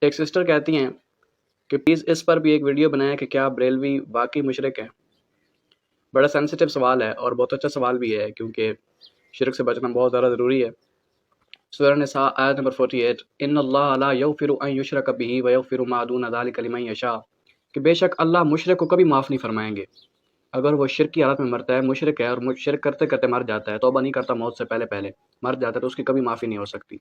ایک سسٹر کہتی ہیں کہ پلیز اس پر بھی ایک ویڈیو بنائیں کہ کیا بریلوی واقعی مشرک ہے۔ بڑا سینسیٹیو سوال ہے اور بہت اچھا سوال بھی ہے، کیونکہ شرک سے بچنا بہت زیادہ ضروری ہے۔ سورہ نساء آیت نمبر 48، ان اللہ لا یغفر ان یشرک بہ ویغفر ما دون ذلک لمن یشاء، کہ بے شک اللہ مشرک کو کبھی معاف نہیں فرمائیں گے۔ اگر وہ شرک کی حالت میں مرتا ہے، مشرک ہے اور شرک کرتے کرتے مر جاتا ہے، توبہ نہیں کرتا موت سے پہلے مر جاتا ہے، تو اس کی کبھی معافی نہیں ہو سکتی۔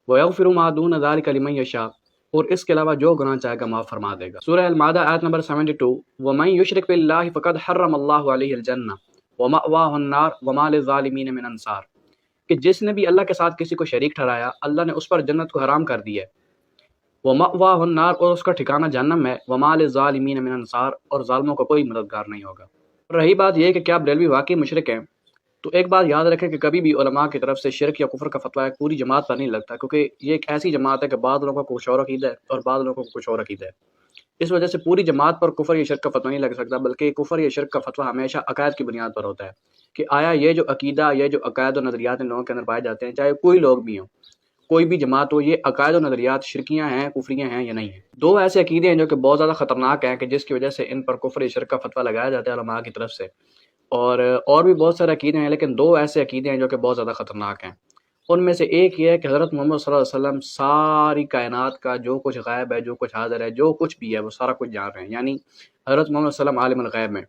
وَيَغْفِرُ مَا دُونَ ذَلِكَ لِمَن يَشَاءُ، اور اس کے علاوہ جو گناہ چاہے گا معاف فرما دے گا۔ سورہ المائدہ آیت نمبر 72، وَمَن يُشْرِكْ بِاللَّهِ فَقَدْ حَرَّمَ اللَّهُ عَلَيْهِ الْجَنَّةَ وَمَأْوَاهُ النَّارُ وَمَا لِلظَّالِمِينَ مِنْ أَنصَارٍ، کہ جس نے بھی اللہ کے ساتھ کسی کو شریک ٹھہرایا، اللہ نے اس پر جنت کو حرام کر دیا ہے۔ وَمَأْوَاهُ النَّارُ، اور اس کا ٹھکانہ جہنم ہے۔ وَمَا لِلظَّالِمِينَ مِنْ أَنصَارٍ، اور ظالموں کو کوئی مددگار نہیں ہوگا۔ رہی بات یہ کہ کیا بریلوی واقعی مشرک ہیں، تو ایک بات یاد رکھیں کہ کبھی بھی علماء کی طرف سے شرک یا کفر کا فتویٰ ایک پوری جماعت پر نہیں لگتا، کیونکہ یہ ایک ایسی جماعت ہے کہ بعض لوگوں کو کچھ اور عقیدہ ہے اور بعض لوگوں کو کچھ اور عقیدہ ہے۔ اس وجہ سے پوری جماعت پر کفر یا شرک کا فتویٰ نہیں لگ سکتا، بلکہ کفر یا شرک کا فتویٰ ہمیشہ عقائد کی بنیاد پر ہوتا ہے کہ آیا یہ جو عقیدہ، یہ جو عقائد و نظریات ان لوگوں کے اندر پائے جاتے ہیں، چاہے کوئی لوگ بھی ہوں، کوئی بھی جماعت ہو، یہ عقائد و نظریات شرکیاں ہیں، کفریاں ہیں یا نہیں ہیں۔ دو ایسے عقیدے ہیں جو کہ بہت زیادہ خطرناک ہیں، کہ جس کی وجہ سے ان پر کفر یا شرک کا فتویٰ لگایا جاتا ہے علماء کی طرف سے، اور بھی بہت سارے عقیدے ہیں، لیکن دو ایسے عقیدے ہیں جو کہ بہت زیادہ خطرناک ہیں۔ ان میں سے ایک یہ ہے کہ حضرت محمد صلی اللہ علیہ وسلم ساری کائنات کا جو کچھ غائب ہے، جو کچھ حاضر ہے، جو کچھ بھی ہے، وہ سارا کچھ جان رہے ہیں، یعنی حضرت محمد صلی اللہ علیہ وسلم عالم الغیب ہیں۔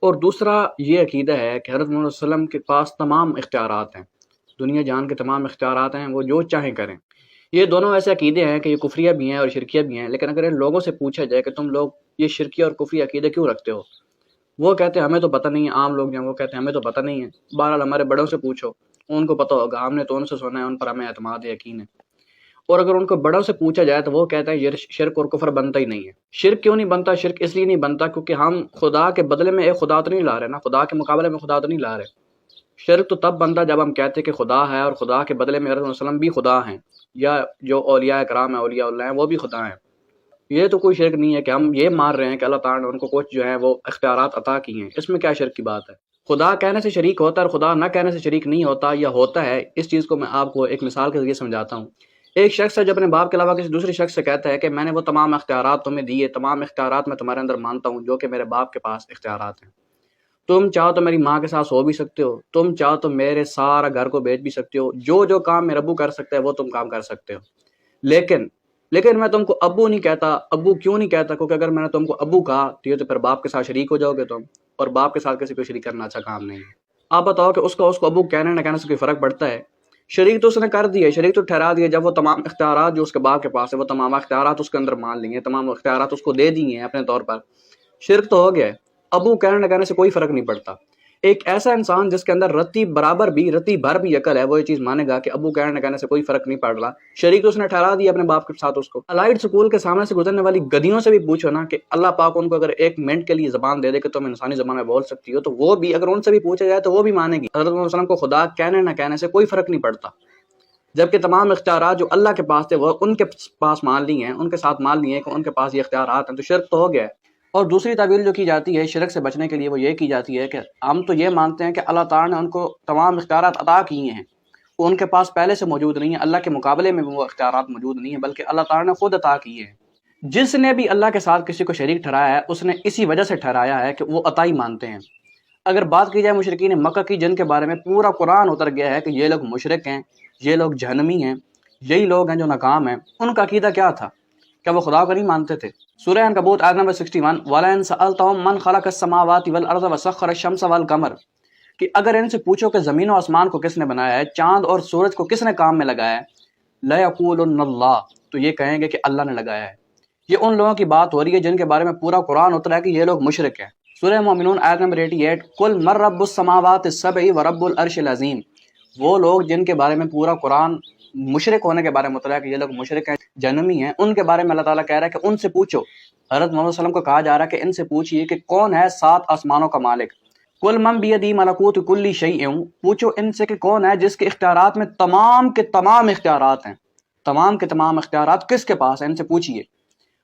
اور دوسرا یہ عقیدہ ہے کہ حضرت محمد صلی اللہ علیہ وسلم کے پاس تمام اختیارات ہیں، دنیا جہان کے تمام اختیارات ہیں، وہ جو چاہیں کریں۔ یہ دونوں ایسے عقیدے ہیں کہ یہ کفریہ بھی ہیں اور شرکیہ بھی ہیں، لیکن اگر ان لوگوں سے پوچھا جائے کہ تم لوگ یہ شرکیہ اور کفری عقیدے کیوں رکھتے ہو، وہ کہتے ہیں ہمیں تو پتہ نہیں ہے۔ عام لوگ جو ہیں وہ کہتے ہیں ہمیں تو پتہ نہیں ہے، بہرحال ہمارے بڑوں سے پوچھو، ان کو پتہ ہوگا، ہم نے تو ان سے سنا ہے، ان پر ہمیں اعتماد ہے، یقین ہے۔ اور اگر ان کو بڑوں سے پوچھا جائے تو وہ کہتے ہیں یہ شرک اور کفر بنتا ہی نہیں ہے۔ شرک کیوں نہیں بنتا؟ شرک اس لیے نہیں بنتا کیونکہ ہم خدا کے بدلے میں ایک خدا تو نہیں لا رہے نا، خدا کے مقابلے میں خدا تو نہیں لا رہے۔ شرک تو تب بنتا جب ہم کہتے ہیں کہ خدا ہے اور خدا کے بدلے میں حضرت صلی اللہ علیہ وسلم بھی خدا ہیں، یا جو اولیاء کرام ہیں، اولیاء اللہ ہیں، وہ بھی خدا ہیں۔ یہ تو کوئی شرک نہیں ہے کہ ہم یہ مان رہے ہیں کہ اللہ تعالیٰ نے ان کو کچھ جو ہے وہ اختیارات عطا کی ہیں، اس میں کیا شرک کی بات ہے؟ خدا کہنے سے شریک ہوتا ہے اور خدا نہ کہنے سے شریک نہیں ہوتا، یا ہوتا ہے۔ اس چیز کو میں آپ کو ایک مثال کے ذریعے سمجھاتا ہوں۔ ایک شخص ہے جو اپنے باپ کے علاوہ کسی دوسرے شخص سے کہتا ہے کہ میں نے وہ تمام اختیارات تمہیں دیے، تمام اختیارات میں تمہارے اندر مانتا ہوں جو کہ میرے باپ کے پاس اختیارات ہیں۔ تم چاہو تو میری ماں کے ساتھ سو بھی سکتے ہو، تم چاہو تو میرے سارا گھر کو بیچ بھی سکتے ہو، جو جو کام میرا ابو کر سکتا ہے وہ تم کام کر سکتے ہو، لیکن میں تم کو ابو نہیں کہتا۔ ابو کیوں نہیں کہتا؟ کیونکہ اگر میں نے تم کو ابو کہا تو یہ تو پھر باپ کے ساتھ شریک ہو جاؤ گے تم، اور باپ کے ساتھ کسی کو شریک کرنا اچھا کام نہیں ہے۔ آپ بتاؤ کہ اس کو ابو کہنے نہ کہنے سے کوئی فرق پڑتا ہے؟ شریک تو اس نے کر دیا، شریک تو ٹھہرا دیا، جب وہ تمام اختیارات جو اس کے باپ کے پاس ہے، وہ تمام اختیارات اس کے اندر مان لیے، تمام اختیارات اس کو دے دیے ہیں اپنے طور پر، شرک تو ہو گیا ہے۔ ابو کہنے نہ کہنے سے کوئی فرق نہیں پڑتا۔ ایک ایسا انسان جس کے اندر رتی بھر بھی عقل ہے، وہ یہ چیز مانے گا کہ ابو کہنے نہ کہنے سے کوئی فرق نہیں پڑ رہا، شریک تو اس نے ٹھہرا دیا اپنے باپ کے ساتھ اس کو۔ الائٹ سکول کے سامنے سے گزرنے والی گدیوں سے بھی پوچھو نا کہ اللہ پاک ان کو اگر ایک منٹ کے لیے زبان دے دے کہ تم انسانی زبان میں بول سکتی ہو، تو وہ بھی اگر ان سے بھی پوچھا جائے تو وہ بھی مانے گی۔ حضرت محمد صلی اللہ علیہ وسلم کو خدا کہنے نہ کہنے سے کوئی فرق نہیں پڑتا، جبکہ تمام اختیارات جو اللہ کے پاس تھے وہ ان کے پاس مان لی ہیں، ان کے ساتھ مان لی ہیں کہ ان کے پاس یہ اختیارات ہیں، تو شرک تو ہو گیا ہے۔ اور دوسری تعویل جو کی جاتی ہے شرک سے بچنے کے لیے، وہ یہ کی جاتی ہے کہ ہم تو یہ مانتے ہیں کہ اللہ تعالیٰ نے ان کو تمام اختیارات عطا کیے ہیں، وہ ان کے پاس پہلے سے موجود نہیں ہیں، اللہ کے مقابلے میں وہ اختیارات موجود نہیں ہیں، بلکہ اللہ تعالیٰ نے خود عطا کیے ہیں۔ جس نے بھی اللہ کے ساتھ کسی کو شریک ٹھہرایا ہے، اس نے اسی وجہ سے ٹھہرایا ہے کہ وہ عطائی مانتے ہیں۔ اگر بات کی جائے مشرکین مکہ کی، جن کے بارے میں پورا قرآن اتر گیا ہے کہ یہ لوگ مشرک ہیں، یہ لوگ جہنمی ہیں، یہی لوگ ہیں جو ناکام ہیں، ان کا عقیدہ کیا تھا؟ کیا وہ خدا کو نہیں مانتے تھے؟ سورہ عنکبوت آیت نمبر 61، وَلَئِن سَأَلْتَهُم مَّن خَلَقَ السَّمَاوَاتِ وَالْأَرْضَ وَسَخَّرَ الشَّمْسَ وَالْقَمَرَ، کہ اگر ان سے پوچھو کہ زمین و آسمان کو کس نے بنایا ہے، چاند اور سورج کو کس نے کام میں لگایا ہے، لَيَقُولُنَّ اللَّهُ، تو یہ کہیں گے کہ اللہ نے لگایا ہے۔ یہ ان لوگوں کی بات ہو رہی ہے جن کے بارے میں پورا قرآن اترا ہے کہ یہ لوگ مشرک ہیں۔ سورہ مومنون آیت نمبر 88، قُلْ مَن رَّبُّ السَّمَاوَاتِ السَّبْعِ وَرَبُّ الْعَرْشِ الْعَظِيمِ، وہ لوگ جن کے بارے میں پورا قرآن مشرک ہونے کے بارے میں اترا ہے کہ یہ لوگ مشرک ہیں، جہنمی ہیں، ان کے بارے میں اللہ تعالیٰ کہہ رہا ہے کہ ان سے پوچھو۔ حضرت محمد صلی اللہ علیہ وسلم کو کہا جا رہا ہے کہ ان سے پوچھئے کہ کون ہے 7 آسمانوں کا مالک۔ قُلْ مَن بِیَدِهِ مَلَکُوتُ كُلِّ شَیْءٍ، پوچھو ان سے کہ کون ہے جس کے اختیارات میں تمام کے تمام اختیارات ہیں، تمام کے تمام اختیارات کس کے پاس ہیں، ان سے پوچھئے۔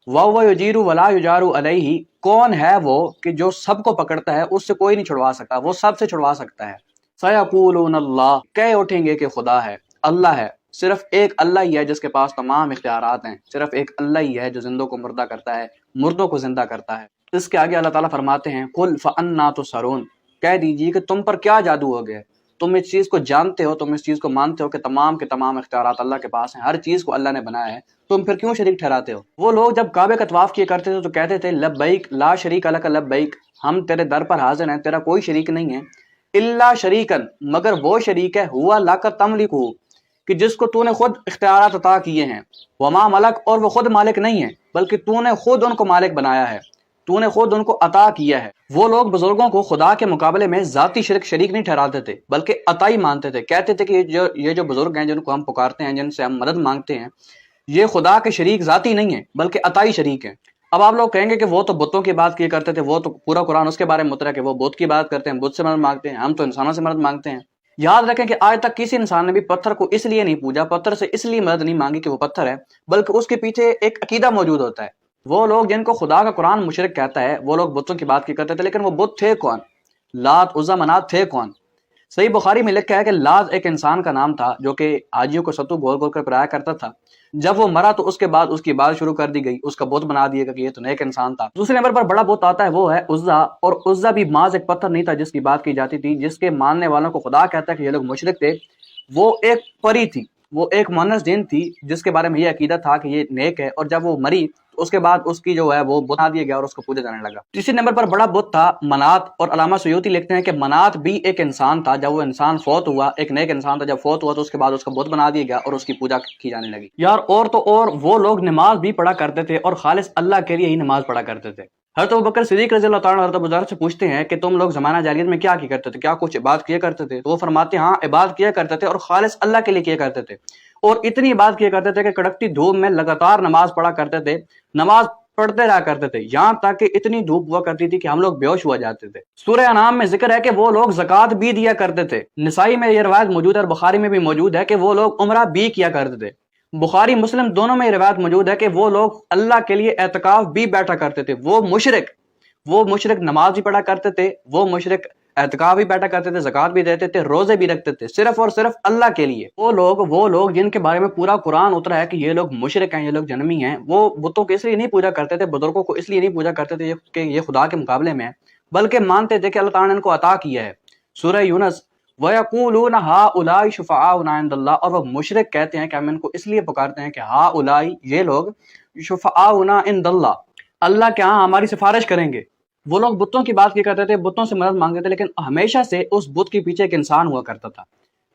وَهُوَ يُجِيرُ وَلَا يُجَارُ عَلَيْهِ، کون ہے وہ کہ جو سب کو پکڑتا ہے، اس سے کوئی نہیں چھڑوا سکتا، وہ سب سے چھڑوا سکتا ہے۔ سَيَقُولُونَ اللَّهُ، کہہ اٹھیں گے کہ خدا ہے، اللہ ہے۔ صرف ایک اللہ ہی ہے جس کے پاس تمام اختیارات ہیں، صرف ایک اللہ ہی ہے جو زندوں کو مردہ کرتا ہے، مردوں کو زندہ کرتا ہے۔ اس کے آگے اللہ تعالیٰ فرماتے ہیں قُلْ فَأَنَّىٰ تُسْحَرُونَ، کہہ دیجیے کہ تم پر کیا جادو ہو گیا، تم اس چیز کو جانتے ہو، تم اس چیز کو مانتے ہو کہ تمام کے تمام اختیارات اللہ کے پاس ہیں، ہر چیز کو اللہ نے بنایا ہے، تم پھر کیوں شریک ٹھہراتے ہو؟ وہ لوگ جب کعبے کا طواف کیا کرتے تھے تو کہتے تھے لبیک لا شریک لک لبیک، ہم تیرے در پر حاضر ہیں، تیرا کوئی شریک نہیں ہے، الا شریکن، مگر وہ شریک ہے ہوا لک تملکہ، کہ جس کو تو نے خود اختیارات عطا کیے ہیں، وما ملک، اور وہ خود مالک نہیں ہے بلکہ تو نے خود ان کو مالک بنایا ہے، تو نے خود ان کو عطا کیا ہے۔ وہ لوگ بزرگوں کو خدا کے مقابلے میں ذاتی شریک نہیں ٹھہراتے تھے بلکہ عطائی مانتے تھے، کہتے تھے کہ یہ جو بزرگ ہیں جن کو ہم پکارتے ہیں، جن سے ہم مدد مانگتے ہیں، یہ خدا کے شریک ذاتی نہیں ہیں بلکہ عطائی شریک ہیں۔ اب آپ لوگ کہیں گے کہ وہ تو بتوں کی بات کیا کرتے تھے، وہ تو پورا قرآن اس کے بارے میں مترا کہ وہ بت کی بات کرتے ہیں، بت سے مدد مانگتے ہیں، ہم تو انسانوں سے مدد مانگتے ہیں۔ یاد رکھیں کہ آج تک کسی انسان نے بھی پتھر کو اس لیے نہیں پوجا، پتھر سے اس لیے مدد نہیں مانگی کہ وہ پتھر ہے، بلکہ اس کے پیچھے ایک عقیدہ موجود ہوتا ہے۔ وہ لوگ جن کو خدا کا قرآن مشرک کہتا ہے، وہ لوگ بتوں کی بات کی کرتے تھے، لیکن وہ بت تھے کون؟ لات، عزا، منات تھے کون؟ صحیح بخاری میں لکھا ہے کہ لات ایک انسان کا نام تھا جو کہ حاجیوں کو ستو گول گول کر پرایا کرتا تھا۔ جب وہ مرا تو اس کے بعد اس کی عبادت شروع کر دی گئی، اس کا بت بنا دیا گیا کہ یہ تو نیک انسان تھا۔ دوسرے نمبر پر بڑا بت آتا ہے، وہ ہے عزا، اور عزا بھی محض ایک پتھر نہیں تھا جس کی بات کی جاتی تھی، جس کے ماننے والوں کو خدا کہتا ہے کہ یہ لوگ مشرک تھے۔ وہ ایک پری تھی، وہ ایک مونس جن تھی جس کے بارے میں یہ عقیدہ تھا کہ یہ نیک ہے، اور جب وہ مری تو اس کے بعد اس کی جو ہے وہ بنا دیا گیا اور اس کو پوجا جانے لگا۔ تیسرے نمبر پر بڑا بت تھا منات، اور علامہ سیوطی لکھتے ہیں کہ منات بھی ایک انسان تھا، جب وہ انسان فوت ہوا، ایک نیک انسان تھا، جب فوت ہوا تو اس کے بعد اس کا بت بنا دیا گیا اور اس کی پوجا کی جانے لگی۔ یار اور تو اور وہ لوگ نماز بھی پڑھا کرتے تھے اور خالص اللہ کے لیے ہی نماز پڑھا کرتے تھے۔ حضرت ابوبکر صدیق رضی اللہ تعالیٰ حضرت ابوذر سے پوچھتے ہیں کہ تم لوگ زمانہ جاہلیت میں کیا کرتے تھے، کیا کچھ عبادت کیا کرتے تھے؟ تو وہ فرماتے ہیں ہاں عبادت کیا کرتے تھے اور خالص اللہ کے لیے کیا کرتے تھے، اور اتنی عبادت کیا کرتے تھے کہ کڑکتی دھوپ میں لگاتار نماز پڑھا کرتے تھے، نماز پڑھتے رہا کرتے تھے، یہاں تک کہ اتنی دھوپ ہوا کرتی تھی کہ ہم لوگ بے ہوش ہوا جاتے تھے۔ سورہ انعام میں ذکر ہے کہ وہ لوگ زکوٰۃ بھی دیا کرتے تھے۔ نسائی میں یہ روایت موجود ہے اور بخاری میں بھی موجود ہے کہ وہ لوگ عمرہ بھی کیا کرتے تھے۔ بخاری مسلم دونوں میں یہ روایت موجود ہے کہ وہ لوگ اللہ کے لیے اعتکاف بھی بیٹھا کرتے تھے۔ وہ مشرک نماز بھی پڑھا کرتے تھے، وہ مشرک اعتکاف بھی بیٹھا کرتے تھے، زکوٰۃ بھی دیتے تھے، روزے بھی رکھتے تھے، صرف اور صرف اللہ کے لیے۔ وہ لوگ جن کے بارے میں پورا قرآن اترا ہے کہ یہ لوگ مشرک ہیں، یہ لوگ جنمی ہیں، وہ بتوں کو اس لیے نہیں پوجا کرتے تھے، بزرگوں کو اس لیے نہیں پوجا کرتے تھے کہ یہ خدا کے مقابلے میں ہیں، بلکہ مانتے تھے کہ اللہ تعالیٰ نے ان کو عطا کیا ہے۔ سورہ یونس وَيَقُولُونَ هَٰؤُلَاءِ شُفَعَاؤُنَا عِندَ اللَّهِ، اور وہ مشرک کہتے ہیں کہ ہم ان کو اس لیے پکارتے ہیں کہ هَٰؤُلَاءِ، یہ لوگ، شُفَعَاؤُنَا عِندَ اللَّهِ، اللہ کے ہاں ہماری سفارش کریں گے۔ وہ لوگ بتوں کی بات کیا کرتے تھے، بتوں سے مدد مانگتے تھے، لیکن ہمیشہ سے اس بت کے پیچھے ایک انسان ہوا کرتا تھا۔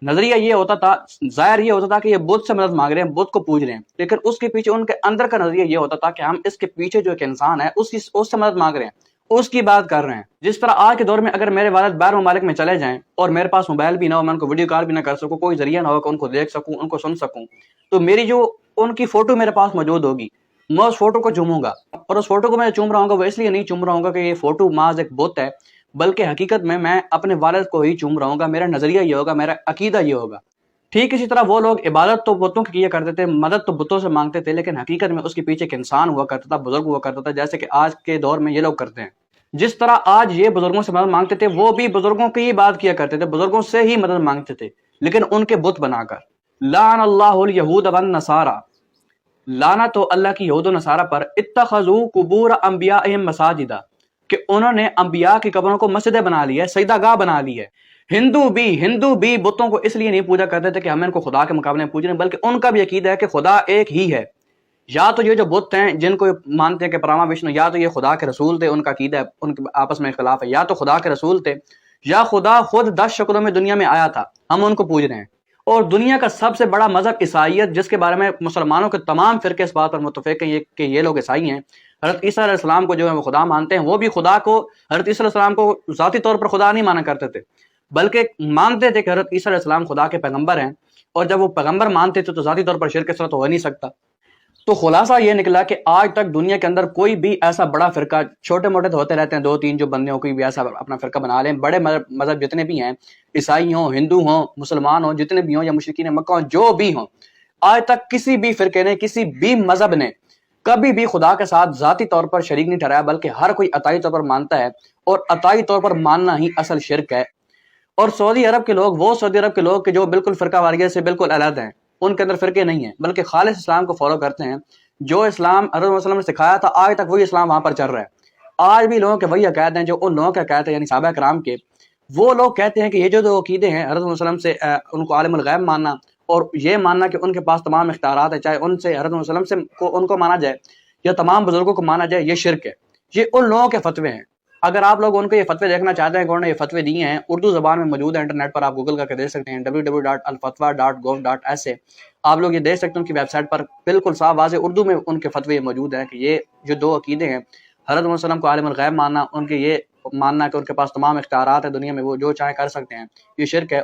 نظریہ یہ ہوتا تھا، ظاہر یہ ہوتا تھا کہ یہ بت سے مدد مانگ رہے ہیں، بت کو پوج رہے ہیں، لیکن اس کے پیچھے ان کے اندر کا نظریہ یہ ہوتا تھا کہ ہم اس کے پیچھے جو ایک انسان ہے اس سے مدد مانگ رہے ہیں، اس کی بات کر رہے ہیں۔ جس طرح آج کے دور میں اگر میرے والد باہر ممالک میں چلے جائیں اور میرے پاس موبائل بھی نہ ہو، میں ان کو ویڈیو کال بھی نہ کر سکوں، کوئی ذریعہ نہ ہو کہ ان کو دیکھ سکوں، ان کو سن سکوں، تو میری جو ان کی فوٹو میرے پاس موجود ہوگی، میں اس فوٹو کو چوموں گا، اور اس فوٹو کو میں چوم رہا ہوں گا وہ اس لیے نہیں چوم رہا ہوں گا کہ یہ فوٹو محض ایک بت ہے، بلکہ حقیقت میں اپنے والد کو ہی چوم رہا ہوں گا، میرا نظریہ یہ ہوگا، میرا عقیدہ یہ ہوگا۔ ٹھیک اسی طرح وہ لوگ عبادت تو بتوں کی کیا کرتے تھے، مدد تو بتوں سے مانگتے تھے، لیکن حقیقت میں اس کے پیچھے ایک انسان ہوا کرتا تھا، بزرگ ہوا کرتا تھا، جیسے کہ آج کے دور میں یہ لوگ کرتے ہیں۔ جس طرح آج یہ بزرگوں سے مدد مانگتے تھے، وہ بھی بزرگوں کی ہی بات کیا کرتے تھے، بزرگوں سے ہی مدد مانگتے تھے، لیکن ان کے بت بنا کر۔ لعن اللہ الیہود والنصارى، لعنت ہو اللہ کی یہود و نصارہ پر، اتخذوا قبور انبیائہم مساجدا، کہ انہوں نے انبیاء کی قبروں کو مسجدیں بنا لی ہے، سجدہ گاہ بنا لی ہے۔ ہندو بھی بتوں کو اس لیے نہیں پوجا کرتے تھے کہ ہم ان کو خدا کے مقابلے میں پوج رہے ہیں، بلکہ ان کا بھی عقیدہ ہے کہ خدا ایک ہی ہے۔ یا تو یہ جو بت ہیں جن کو مانتے ہیں کہ پراما وشنو، یا تو یہ خدا کے رسول تھے، ان کا عقیدہ ہے، ان کے آپس میں اختلاف ہے، یا تو خدا کے رسول تھے، یا خدا خود 10 شکلوں میں دنیا میں آیا تھا، ہم ان کو پوج رہے ہیں۔ اور دنیا کا سب سے بڑا مذہب عیسائیت، جس کے بارے میں مسلمانوں کے تمام فرقے اس بات پر متفق ہیں کہ یہ لوگ عیسائی ہیں، حضرت عیسیٰ علیہ السلام کو جو ہے وہ خدا مانتے ہیں، وہ بھی خدا کو، حضرت عیسیٰ علیہ السلام کو ذاتی طور پر خدا نہیں مانا کرتے تھے، بلکہ مانتے تھے کہ حضرت عیسیٰ علیہ السلام خدا کے پیغمبر ہیں، اور جب وہ پیغمبر مانتے تھے تو ذاتی طور پر شرک اس طرح تو ہو نہیں سکتا۔ تو خلاصہ یہ نکلا کہ آج تک دنیا کے اندر کوئی بھی ایسا بڑا فرقہ، چھوٹے موٹے تو ہوتے رہتے ہیں 2-3 جو بندے ہوں، کوئی بھی ایسا اپنا فرقہ بنا لیں، بڑے مذہب جتنے بھی ہیں، عیسائی ہوں، ہندو ہوں، مسلمان ہوں، جتنے بھی ہوں، یا مشرکین مکہ ہوں، جو بھی ہوں، آج تک کسی بھی فرقے نے، کسی بھی مذہب نے کبھی بھی خدا کے ساتھ ذاتی طور پر شریک نہیں ٹھہرایا، بلکہ ہر کوئی عطائی طور پر مانتا ہے، اور عطائی طور پر ماننا ہی اصل شرک ہے۔ اور سعودی عرب کے لوگ کہ جو بالکل فرقہ واریت سے بالکل علیحدہ ہیں، ان کے اندر فرقے نہیں ہیں، بلکہ خالص اسلام کو فالو کرتے ہیں۔ جو اسلام حضرت محمد صلی اللہ علیہ وسلم نے سکھایا تھا آج تک وہی اسلام وہاں پر چل رہا ہے۔ آج بھی لوگوں کے وہی عقائد ہیں جو ان لوگوں کے عقائد ہیں، یعنی صحابہ کرام کے۔ وہ لوگ کہتے ہیں کہ یہ جو دو عقیدے ہیں حضرت محمد صلی اللہ علیہ وسلم سے ان کو عالم الغیب ماننا اور یہ ماننا کہ ان کے پاس تمام اختیارات ہیں، چاہے ان سے حضرت محمد صلی اللہ علیہ وسلم سے ان کو مانا جائے یا تمام بزرگوں کو مانا جائے، یہ شرک ہے۔ یہ ان لوگوں کے فتوے ہیں۔ اگر آپ لوگ ان کو یہ فتوے دیکھنا چاہتے ہیں کہ انہوں نے یہ فتوے دیے ہیں، اردو زبان میں موجود ہے، انٹرنیٹ پر آپ گوگل کر کے دیکھ سکتے ہیں www.alfatwa.gov.sa۔ آپ لوگ یہ دیکھ سکتے ہیں ان کی ویب سائٹ پر بالکل صاف واضح اردو میں ان کے فتوے موجود ہیں کہ یہ جو دو عقیدے ہیں، حضرت محمد صلی اللہ علیہ وسلم کو عالم الغیب ماننا، ان کے یہ ماننا کہ ان کے پاس تمام اختیارات ہیں دنیا میں، وہ جو چاہیں کر سکتے ہیں، یہ شرک ہے۔